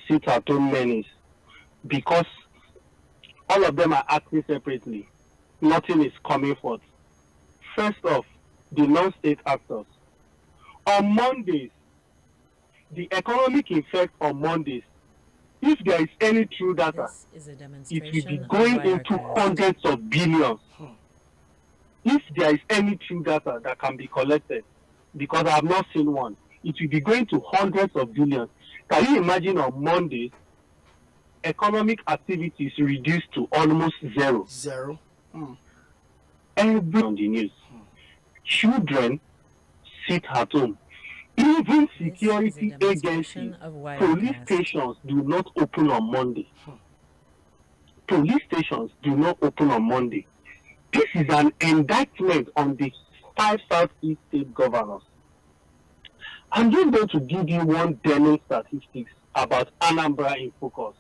sit-at-home menace because all of them are acting separately. Nothing is coming forth. First off, the non-state actors. On Mondays, the economic effect on Mondays, if there is any true data, it will be going into hundreds of billions. If there is any true data that can be collected, because I have not seen one, it will be going to hundreds of billions. Can you imagine on Mondays, economic activity is reduced to almost zero? Zero. Every on the news. Children sit at home. Even security agencies, police stations do not open on Monday. Police stations do not open on Monday. This is an indictment on the 5 Southeast state governors. I'm just going to give you one damning statistics about Anambra in focus.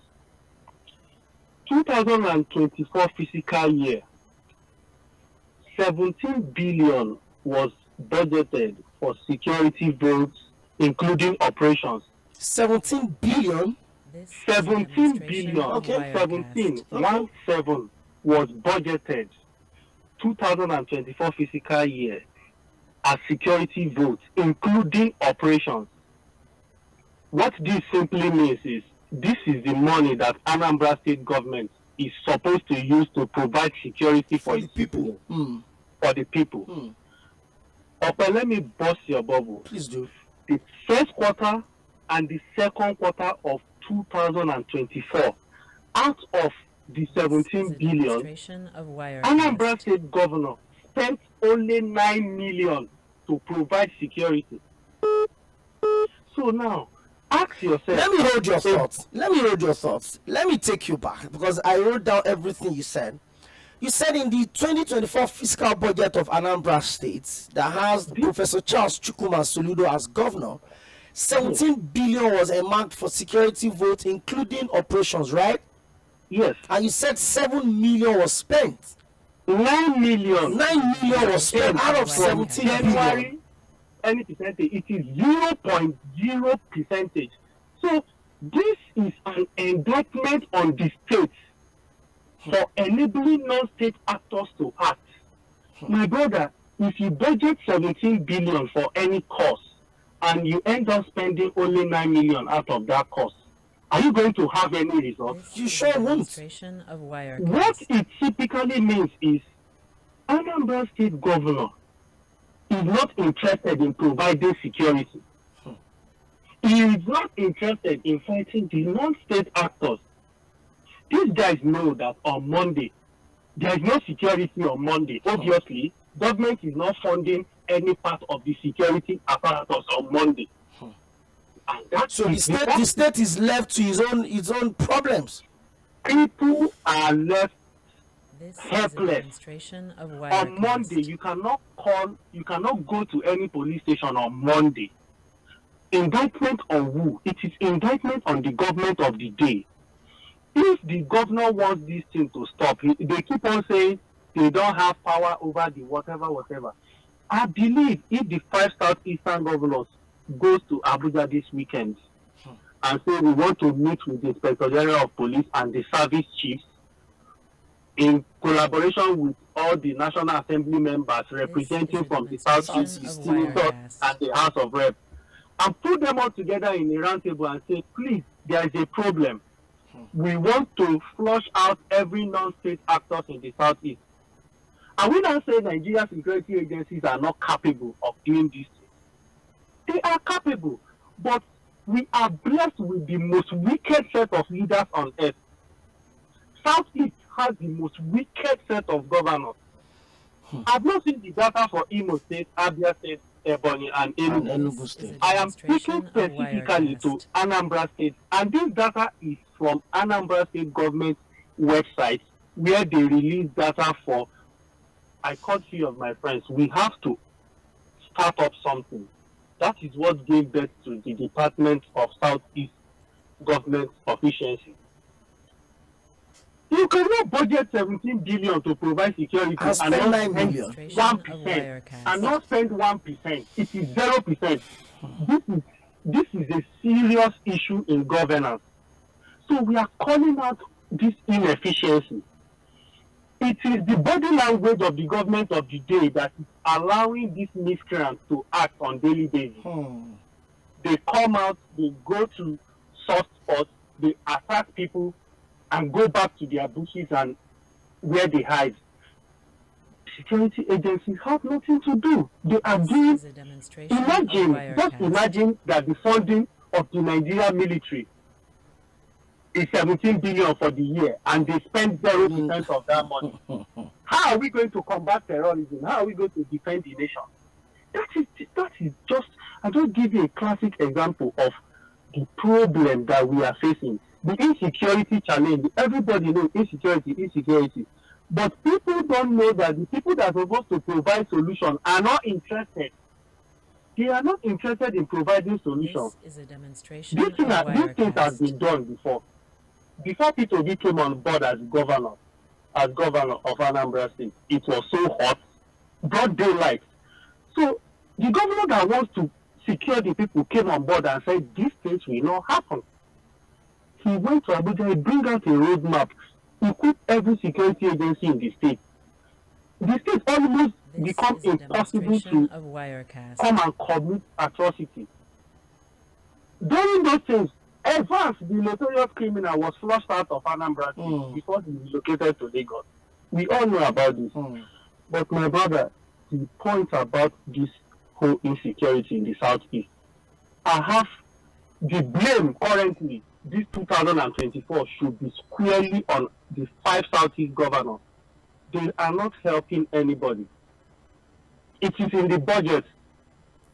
2024 fiscal year, 17 billion was budgeted for security votes, including operations. 17 billion? 17 billion. Okay. 17 was budgeted 2024 fiscal year as security votes, including operations. What this simply means is this is the money that Anambra state government is supposed to use to provide security for the people. For the people. Okay, let me bust your bubble. Please do. The first quarter and the second quarter of 2024, out of the 17 billion, Anambra state governor spent only 9 million to provide security. So now, ask yourself. Let me hold your thoughts. Let me take you back because I wrote down everything you said. You said in the 2024 fiscal budget of Anambra State that has Professor Charles Chukwuma Soludo as governor, 17 billion was earmarked for security votes, including operations, right? Yes. And you said 7 million was spent. 9 million. 9 million was spent out of 17 billion. Any percentage, it is 0.0 percentage. So this is an indictment on the states for enabling non-state actors to act. My brother, if you budget 17 billion for any cost and you end up spending only 9 million out of that cost, are you going to have any results? You sure won't. What it typically means is Anambra state governor is not interested in providing security. He is not interested in fighting the non-state actors. These guys know that on Monday, there is no security on Monday. Obviously, government is not funding any part of the security apparatus on Monday. And that's so the state is left to its own problems. People are left helpless. On Monday, you cannot go to any police station on Monday. Indictment on who? It is indictment on the government of the day. If the governor wants this thing to stop, they keep on saying they don't have power over the whatever. I believe if the 5 Southeastern governors goes to Abuja this weekend and say we want to meet with the Inspector General of Police and the service chiefs in collaboration with all the National Assembly members representing from the Southeast, Senators, and the House of Reps, and put them all together in a round table and say, please, there is a problem. We want to flush out every non-state actors in the Southeast. And we don't say Nigerian security agencies are not capable of doing this. They are capable, but we are blessed with the most wicked set of leaders on earth. Southeast has the most wicked set of governors. I've not seen the data for Imo State, Abia State, Ebonyi, and Enugu State. I am speaking specifically to Anambra State, and this data is from Anambra State government website where they release data for, I call few of my friends, we have to start up something. That is what gave birth to the Department of Southeast Government Efficiency. You cannot budget 17 billion to provide security and not spend 1%. And not spend 1%. It is 0%. This is a serious issue in governance. So we are calling out this inefficiency. It is the body language of the government of the day that is allowing these miscreants to act on daily basis. They come out, they go to soft spots, they attack people and go back to their bushes and where they hide. Security agencies have nothing to do. They are doing. Imagine that the funding of the Nigerian military is 17 billion for the year, and they spend 0% of that money. How are we going to combat terrorism? How are we going to defend the nation? That is just. I just give you a classic example of the problem that we are facing. The insecurity challenge. Everybody knows insecurity. But people don't know that the people that are supposed to provide solutions are not interested. They are not interested in providing solutions. This is a demonstration. This thing has been done before. Before P2B came on board as governor of Anambra State, it was so hot, broad daylight. So the governor that wants to secure the people came on board and said, these things will not happen. He went to Abuja, he bring out a roadmap. He put every security agency in the state. The state almost becomes impossible to come and commit atrocity. During those things, Evans, the notorious criminal, was flushed out of Anambra State before he relocated to Lagos. We all know about this. But my brother, the point about this whole insecurity in the southeast, I have the blame currently, this 2024 should be squarely on the 5 southeast governors. They are not helping anybody. It is in the budget.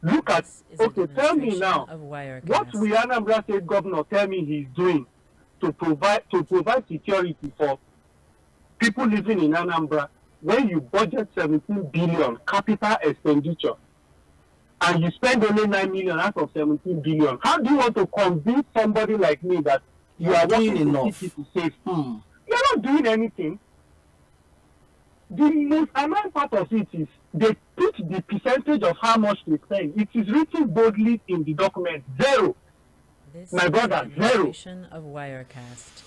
Look at, okay, tell me now, what will Anambra State governor tell me he's doing to provide security for people living in Anambra when you budget 17 billion capital expenditure and you spend only 9 million out of 17 billion? How do you want to convince somebody like me that you are doing enough to save? You're not doing anything. The most annoying part of it is they put the percentage of how much they spend. It is written boldly in the document, 0. My brother, 0. Of Wirecast.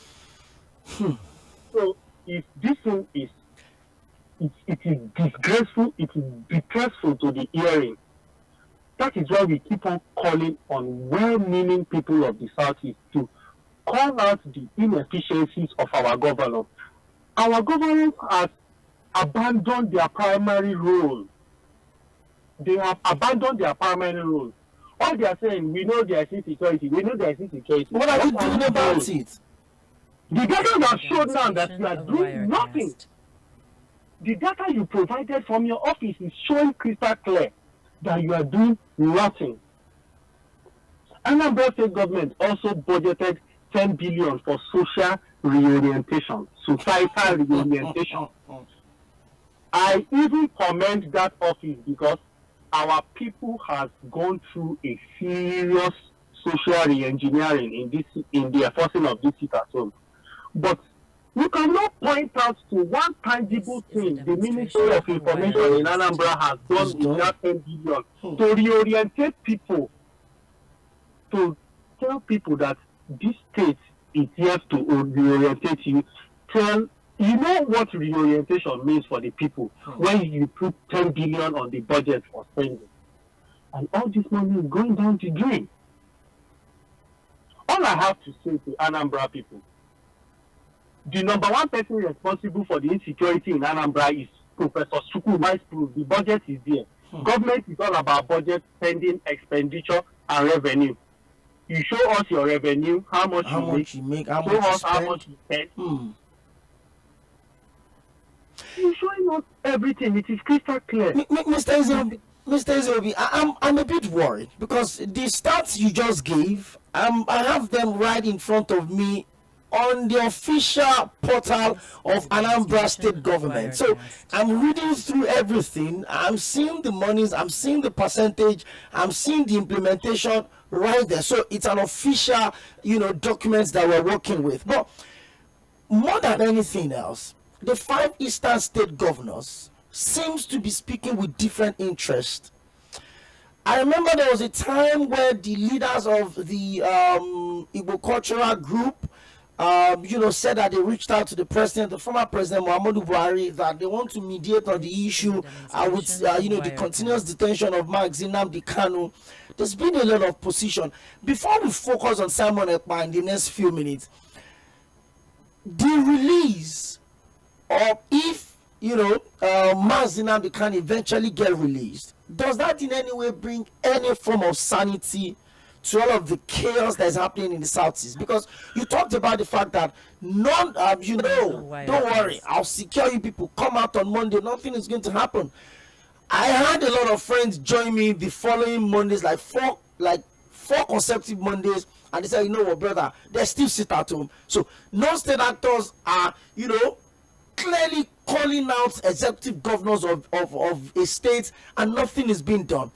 So if this thing is, it is disgraceful, it is distressful to the hearing. That is why we keep on calling on well-meaning people of the Southeast to call out the inefficiencies of our governors. Our governors have abandoned their primary role. They have abandoned their primary role. All they are saying, we know there is insecurity, we know there is insecurity. What are you doing about it? The data have shown now that you are doing nothing. The data you provided from your office is showing crystal clear that you are doing nothing. Anambra State government also budgeted 10 billion for social reorientation, societal reorientation. I even commend that office because our people has gone through a serious social re-engineering in the enforcing of this seat at home. But you cannot point out to one tangible thing the Ministry of Information in Anambra has done with that 10 billion to reorientate people, to tell people that this state is here to reorientate you. You know what reorientation means for the people when you put 10 billion on the budget for spending. And all this money is going down the drain. All I have to say to Anambra people, the number one person responsible for the insecurity in Anambra is Professor Chukwuma. The budget is there. Government is all about budget, spending, expenditure, and revenue. You show us your revenue, how much you make, how much you spend. You're showing us everything. It is crystal clear. Mr. ʻezeobi, I'm a bit worried because the stats you just gave, I have them right in front of me on the official portal of Anambra State government. So I'm reading through everything. I'm seeing the monies. I'm seeing the percentage. I'm seeing the implementation right there. So it's an official, documents that we're working with. But more than anything else, the 5 Eastern state governors seems to be speaking with different interests. I remember there was a time where the leaders of the Igbo cultural group said that they reached out to the president, the former president Muhammadu Buhari, that they want to mediate on the issue with the continuous detention of Mazi Nnamdi Kanu. There's been a lot of position. Before we focus on Simon Ekpa in the next few minutes, the release, or if Mazi Nnamdi Kanu eventually get released, does that in any way bring any form of sanity to all of the chaos that is happening in the Southeast? Because you talked about the fact that don't worry, I'll secure you people, come out on Monday, nothing is going to happen. I had a lot of friends join me the following Mondays, like four consecutive Mondays, and they said, you know what, brother, they still sit at home. So non-state actors are, clearly calling out executive governors of a state, and nothing is being done.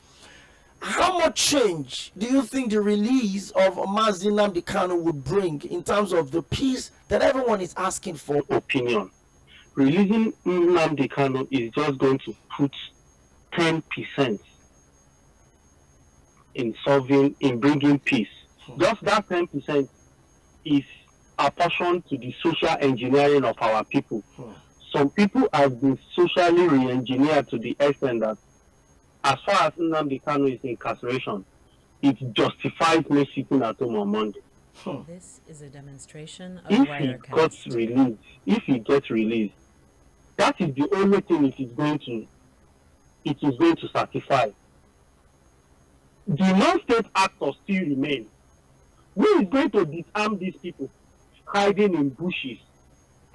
How much change do you think the release of Mazi Nnamdi Kanu would bring in terms of the peace that everyone is asking for? Opinion. Releasing Nnamdi Kanu is just going to put 10% in bringing peace. Just that 10% is apportioned to the social engineering of our people. Some people have been socially re-engineered to the extent that as far as Nnamdi Kanu is incarceration, it justifies me sitting at home on Monday. This is a demonstration of If he gets released, that is the only thing it is going to satisfy. The non-state actors still remain. Who is going to disarm these people hiding in bushes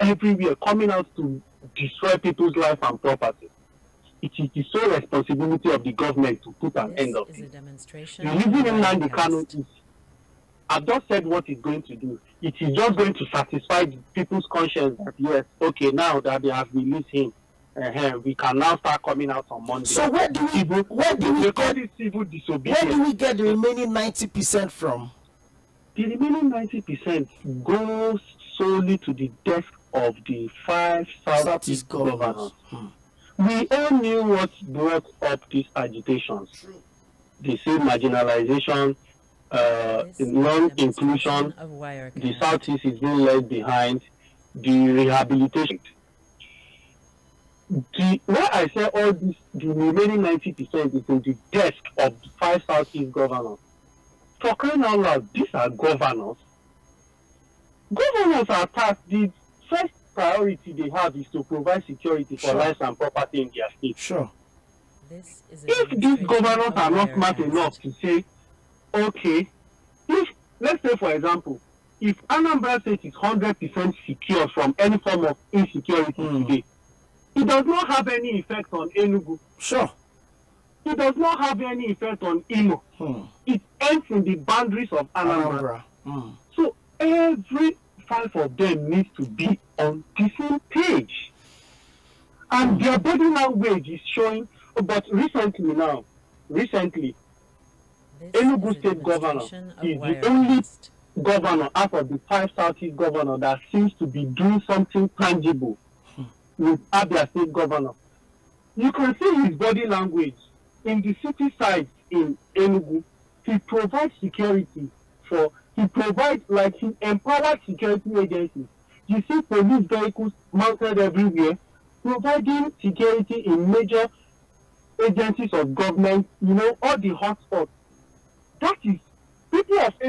everywhere, coming out to destroy people's life and property? It is the sole responsibility of the government to put an end of it. Releasing Nnamdi Kanu is, I've just said what it's going to do. It is just going to satisfy people's conscience that yes, okay, now that they have released him, we can now start coming out on Monday. So where do we get the remaining 90% from? The remaining 90% goes solely to the desk of the 5 Southeast governors. We all knew what brought up these agitations. True. They say marginalization, non-inclusion, the Southeast is being left behind, the rehabilitation. Why I say all this, the remaining 90% is in the desk of the 5 Southeast governors. For crying out loud, these are governors. Governors are tasked. The first priority they have is to provide security for lives and property in their state. Sure. If these governors are not smart enough to say, okay, let's say for example, if Anambra State is 100% secure from any form of insecurity today, it does not have any effect on Enugu. Sure. It does not have any effect on Imo. It ends in the boundaries of Anambra. So every 5 of them needs to be on the same page. And their body language is showing, but recently, Enugu State Governor is the only governor out of the 5 Southeast governors that seems to be doing something tangible with Abia State Governor. You can see his body language. In the city sides in Enugu, he provides security he empowers security agencies. You see police vehicles mounted everywhere, providing security in major agencies of government, all the hotspots. That is, people of